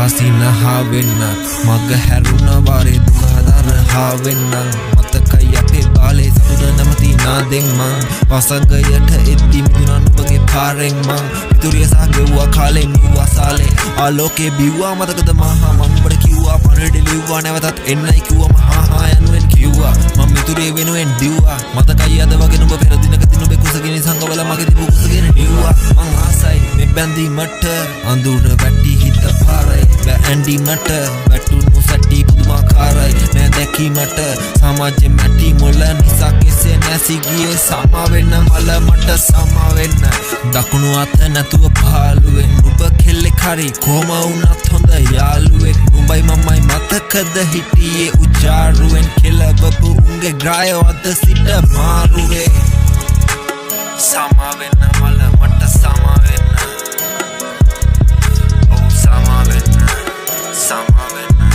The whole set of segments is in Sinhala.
Asina havenna Magga haruna vare dukadar havenna Matakaya pe bale samuda namati nadeng man Wasagayata eddi miduna nubage pareng man Pituriya sagewa khale niwa sale Aloke biwa matakada maha mambada kiwa panade liwa nevatat ennai kiwa maha yanuwen kiwa mam mituriya wenuwen diwa Matakaya ada wage nuba pera dinaka nube kusagene sangawala mage dibu kusagene diwa man asai me bandi matta andura vatti hitta parai ba andi matta vatunu satti puduma kharai me dekhi matta samajye matti mola nisa kese nasi giye sama wenna mala matta sama wenna dakunu atha natuwa phaluwen nuba khelle khari koma unath honda yaluwe nubai mammai matakada hitiye ujaruwen khela babu unge graya wada sita maruwe sama wenna mala matta sama wenna oh sama wenna sama wenna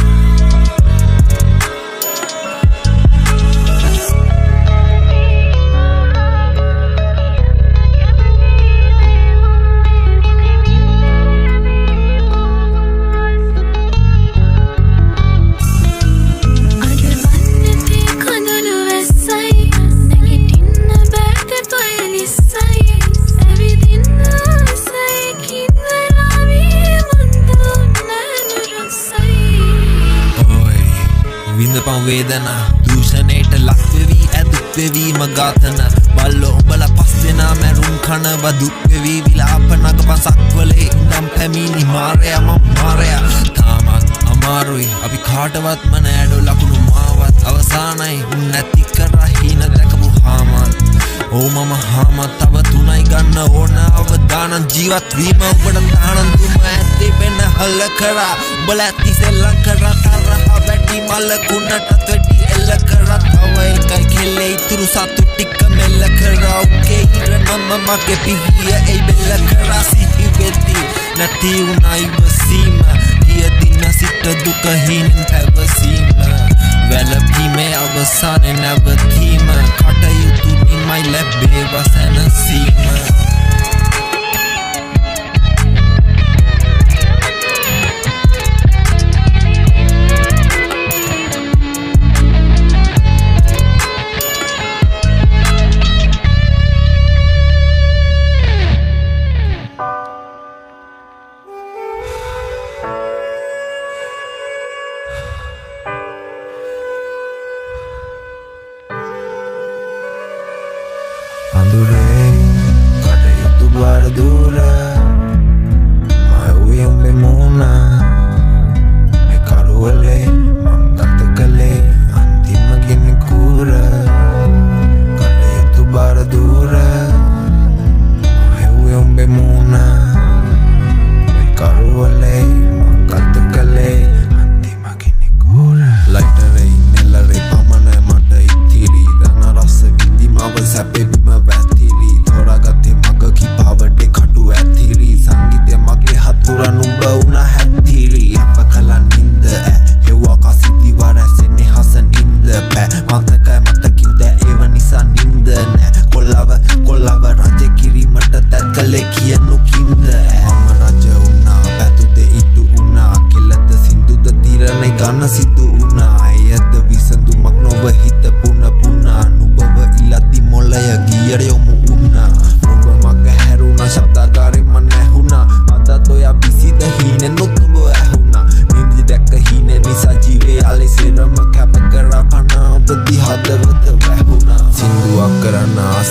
Vedana dushaneta lakwevi adukwevi magatana ballo umbala passena merum khana badukwevi vilapana kapasakwale indam pamini maraya maraya thamat amarui abi khatawat manado lakunu mawat avasanai unnati karahina dakabu hamat oh mama hamat tava tunai ganna ona avadana jeevat veema ubada thanan tuma ඇත්තේ වෙන හල කරා උඹලා තිසෙල්ල කරා තරහ වැඩි මල කුණටත් වැඩි එල්ල කරා තව එකයි කෙල්ලේ ඉතුරු සතු ටික මෙල්ල කරා ඔකේ ඉරනම මගේ පිහිය ඒ බෙල්ල කරා සිහි වෙද්දි නැති උනා ඉවසීම ගිය දින සිට දුක හිනින් පැවසීම වැළපීමේ අවසානයේ නැවතීම කටයුතු නිමයි ලැබේවා සැනසීම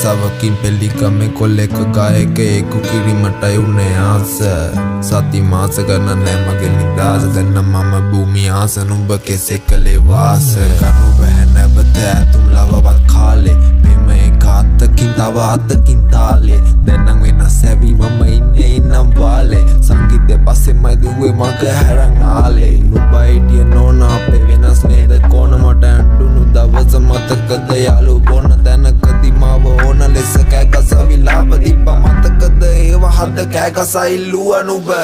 Sawakin pelika me kolek gaeke eku kirimattai unne aasa sati maasa ganna nae mage nidasa danna mama bhumi aasa nuba kese kale vaasa kanu bahe nawata atum lawawat khale mema ekattakin tawa attakin tale dennan wena savi mama inne innam wale sangite passe mai duwe mage haran ale nuba idiya nona ape venas neda kona mata andunu dawasa matakada yalu bona danakadi mawa ona lesa kagasa vilapa dipa matakada ewa hadda kagasa illuwa nuba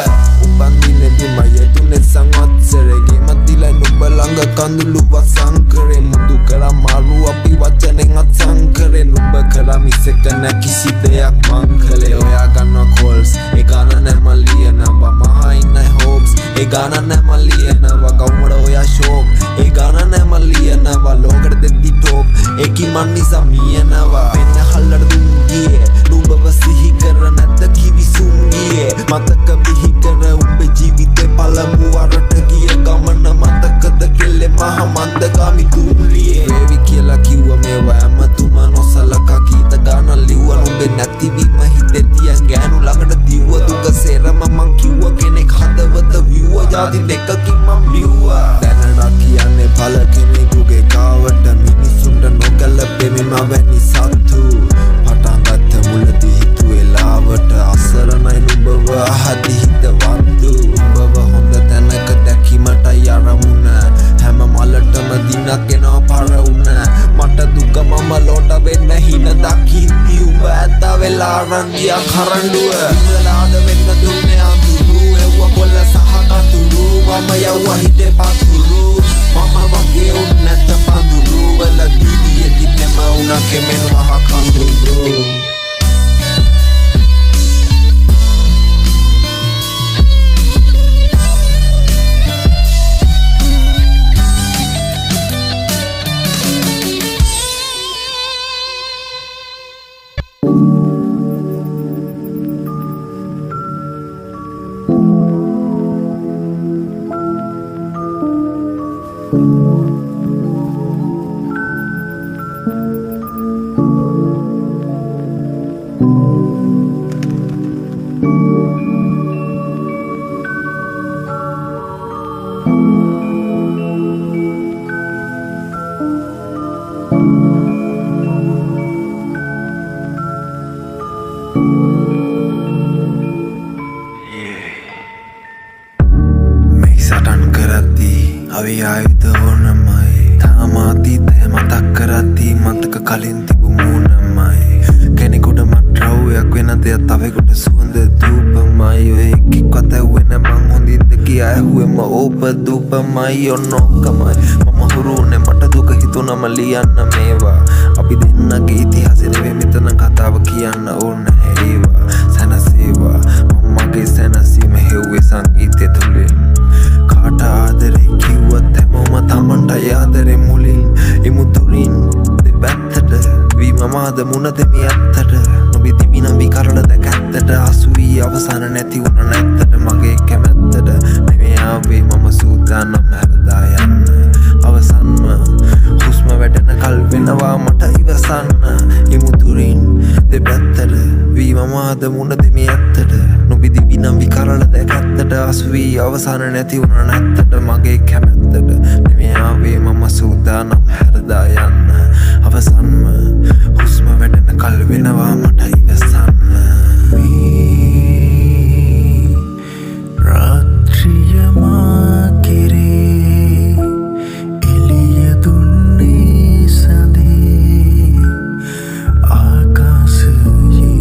ubandine dimaye tune sangatsarege madila nuba langa kandulu wasankare mudu kara maru api wachane ngatsankare nuba kara misekana kisi deyak mankale oya ganna calls ekana nemaliya namba maha inna hopes ek गाना ने मलियනවා කවුමඩ ඔයා ෂෝක් ඒ ගාන ने මලියනවා ලෝකෙට දෙද්දි ටෝක් ඒකි මන් නිසා මියනවා වෙන්න හල්ලට දුන් ගියේ නුඹව සිහි කර නැද්ද කිවිසුම් ගියේ මතක බිහි කර උඹේ ජීවිතේ පළමු වරට ගිය ගමන මතකද කෙල්ලේ මහ මන්දගාමි දුම්ලියේ වේවි කියලා කිව්ව මේවා හැමතුම නොසලකා කීත ගාන ලිව්ව නුඹේ නැතිවීම හිතේ තියන් ගෑනු ළඟට දිව්ව දුක සේරම මං කිව්ව කෙනෙක් හදවත විව්ව ජාති දෙකකින් මං බිව්වා දැනට කියන්නේ පළ කෙනෙකුගේ කාවට මිනිසුන්ට නොගැලපේ මෙම වැනි සත්තු පටන් ගත්ත මුලදී හිතුවේ ලාවට අසරණයි නුඹව අහදි හිතවත්තු උඹව හොඳ තැනක දැකීමටයි අරමුණ හැම මලටම දිනක් එනවා පරවුණ මට දුක මම ලෝට වෙන්න හින දකිද්දි උඹ ඇත්ත වෙලා අරන් ගියා කරඬුව ඉඳලාද වෙන්න දුන්නේ අඳුරු එව්ව කොල්ල සහ කතුරු මම යව්වා හිතේ පතුරු මම වගේ උන් නැත පඳුරු වල දිවියේ දිත්තම උනා කෙමෙන් වහ කඳුරු අපි ආයුධ ඕනමයි තාම අතීතය මතක් කරද්දී මතක කලින් තිබු මූණමයි කෙනෙකුට මත්ද්‍රව්‍යයක් වෙන දෙයක් තවෙකුට සුවඳ ධූපමයි ඔය එක්කෙක්වත් ඇහුවේ මං හොඳින්ද කියා ඇහුවෙම ඕප ධූපමයි ඔන්නෝකමයි මම හුරුනේ මට දුක හිතුනම ලියන්න මේවා අපි දෙන්නගේ ඉතිහාසෙ නෙවෙයි මෙතන කතාව කියන්න ඕන ඒවා සනසේවා මමගේ සනසීම හෙව්වේ සංගීතය තුලින් කාට ආදරේ කිව්වත් හැමෝම තමන්ට ආදරේ මුලින් ඉමුතුරින් දෙපැත්තට වී මමාද මුණ දෙමි ඇත්තට නොබිති විනම් විකරණ දැක ඇත්තට අසුවී අවසාන නැති වුණ නැත්තට මගේ කැමැත්තට නෙමෙයි ආවේ මම සූදානම් හැරදා යන්න අවසන්ම හුස්ම වැටෙන කල් වෙනවා මට ඉවසන්න ඉමුතුරින් දෙපැත්තට වී මමාද මුණ දෙමි ඇත්තට නොබිති විනම් විකරණ දැක ඇත්තට අසුවී අවසාන නැති වුණ නැත්තට මගේ කැමැත්තට නෙමෙයි ආවේ මම සූදානම් හැරදා යන්න අවසන්ම හුස්ම වැටෙන කල් වෙනවා මට ඉවසන්න රාත්‍රිය මා කෙරේ එළිය දුන්නේ සඳේ ආකාශයේ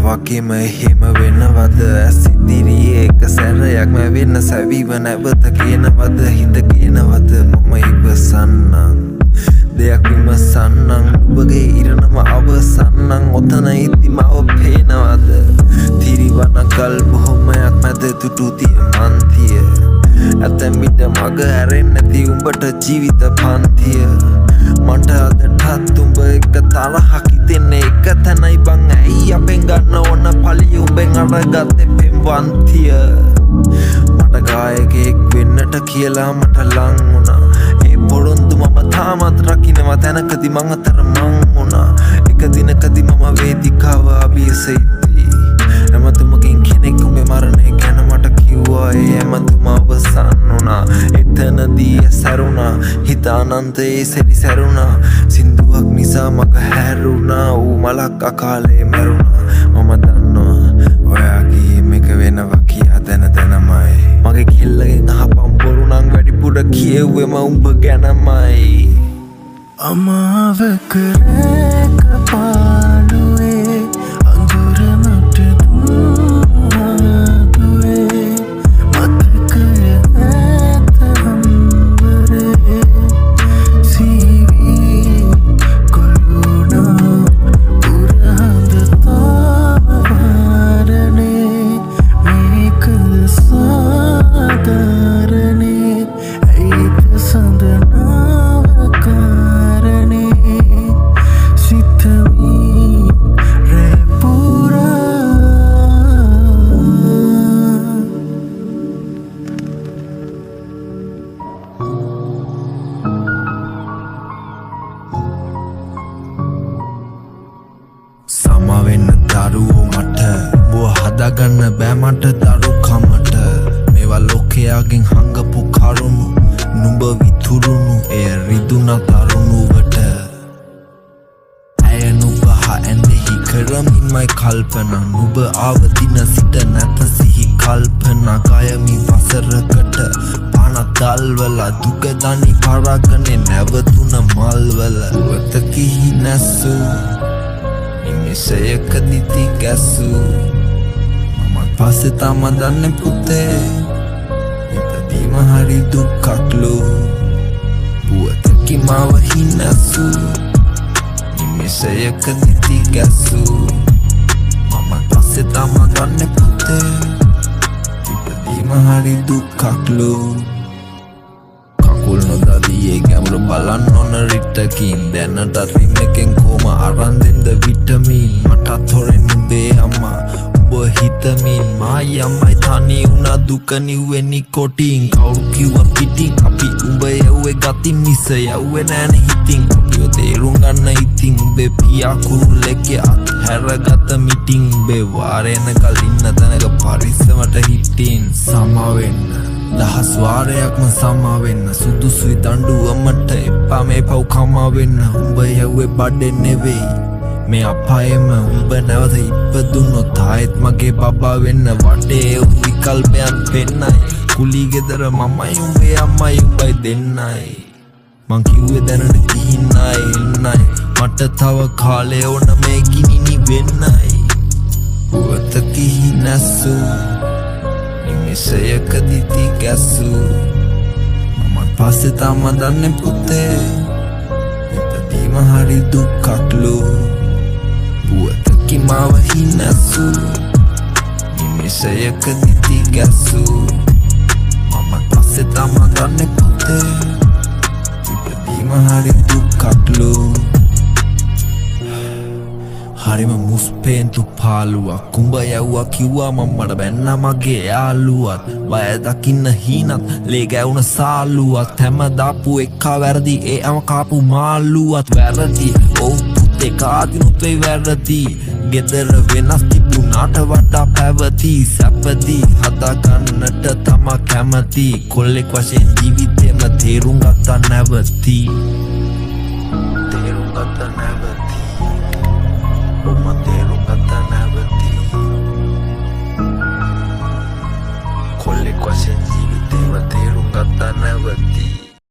වගේම එහෙම වෙනවද ඇස් ඉදිරියේ එක සැරයක් මැවෙන්න සැවීම නැවත කියනවද හිත කියනවද මම ඉවසන්නම් දෙයක් විමසන්නම් ඔබගේ ඉරණම අවසන්නම් ඔතන ඉදි මව පේනවද තිරිවන කල් බොහොමයක් මැද තුටු තිය මන්තිය ඇතැම් විට මග ඇරෙන්නේ නැති උඹට ජීවිත පන්තිය මට අදටත් උඹ එක තරහක් හිතෙන්නේ එක තැනයි බං ඇයි අපෙන් ගන්න ඕන පලිය උඹෙන් අරගත්තේ පෙම්වන්තිය මට ගායකයෙක් වෙන්නට කියලා මට ලං වුණා ඒ පොරොන්දු මම තාමත් රකින්නවා තැනකදී මං අතර මං වුණා එක දිනකදී මම වේදිකාව අභියසෙද්දී එමතුමකින් කෙනෙක් උඹේ මරණය ගැන මට කිව්වා ඒ එමතුම අවසන් වුණා එතනදී සැරුණා හිත අනන්තයේ සැරිසැරුණා සින්දුවක් නිසා මග හැරුණා ඌ මලක් අකාලේ මැරුණා මම දන්නවා ඔයාගේ මේක වෙනවා කියා දැනමයි මගේ කෙල්ලගෙන් අහපම් බොරු නම් වැඩිපුර කියෙව්වෙම උඹ ගැනමයි අමාවක රැක පාළුවේ අඟුර මට දුවේ මතකය ඇත හම්බරේ සීවී කොළුණා පුරහඳ තාවරණේ මේකද සාධාරණේ ඇයිද සඳනාවක සමවෙන්න දරුවෝ මට බෝ හදාගන්න බෑ මට දරුකමට මේවා ලෝකයාගෙන් හංගපු කරුණු නුඹ විතුරුණු එය රිදුන තරුණුවට ඇය නුඹ ඇඳෙහි කරමින්මයි කල්පනා නුඹ ආවදින සිට නැත සිහි කල්පනා ගයමි වසරකට පනත් දල්වලා දුකදනි පරාගනේ නැවතුන මල්වල වතකිහි නැස්සූ නිමිෂයකදී තිගැස්සූ මමත් පස්සේ තම දන්නේ පුතේ ඉපදීම හරි දුක්කක්ලු පුවතකි මාව හිනැස්සූ නිමිෂයකදී තිගැස්සූ මමත් පස්සේ තම දන්නේ පුතේ ඉපදීම හරි දුක්කක්ලු කකුල් නොදදියේ ගැඹුරු බලන්න ඕන රිට්ටකින් දැනට රිම් එකෙන් කොහම අරන් දෙන්නද විටමින් මටත් හොරෙන් උඹේ අම්මා උඹ හිතමින් මායි අම්මයි තනි වුණා දුක නිව්වේ නිකොටින් කවුරු කිව්වා පිටින් අපි උඹ යව්වේ ගතින් මිස යව්වේ නෑනේ හිතින් අපිව තේරුම් ගන්න ඉතින් උඹේ පියා කුරුල්ලෙක්ගේ අත් හැරගත මිටින් උඹේ වාරේන කලින්න තැනක පරිස්සමට හිටින් සමවෙන්න දහස් වාරයක්ම සමාවෙන්න සුදුසුයි දඬුවමට එපා මේ පව් කමාවෙන්න උඹ යව්වේ බඩේ නෙවෙයි මේ අපායෙම උඹ නැවත ඉපදුනොත් ආයෙත් මගේ බබා වෙන්න වටේ විකල්පයන් පෙන්නයි කුලී ගෙදර මමයි උඹේ අම්මයි උඹයි දෙන්නයි මං කිව්වේ දැනට ගිහින්නයි එන්නයි මට තව කාලේ ඕන මේ ගිනිනි වෙන්නයි පුවතකිහි නැස්සූ නිමිෂයකදී තිගැස්සූ මමත් පස්සේ තම දන්නේ පුතේ ඉපදීම හරි දුක්කක්ලු පුවතකි මාව හිනැස්සූ නිමිෂයකදී තිගැස්සූ මමත් පස්සේ තම දන්නේ පුතේ ඉපදීම හරි දුක්කක්ලු හරිම මුස්පේන්තු පාලුවක් කුඹ යව්වා කිව්වා මම්මට බැන්න මගේ යාළුවත් බය දකින්න හීනත් ලේ ගැවුන සාලුවත් හැම දාපු එක්කා වැරදි ඒ අම කාපු මාළුවත් වැරදි ඔව් පුතේ කාදිනුත් වෙයි වැරදි ගෙදර වෙනස් තිබුණාට වඩා පැවති සැපදී හදාගන්නට තමා කැමති කොල්ලෙක් වශයෙන් ජීවිතේම තේරුම් ගත්තා නැවති තේරුම් ගත්තා නැවති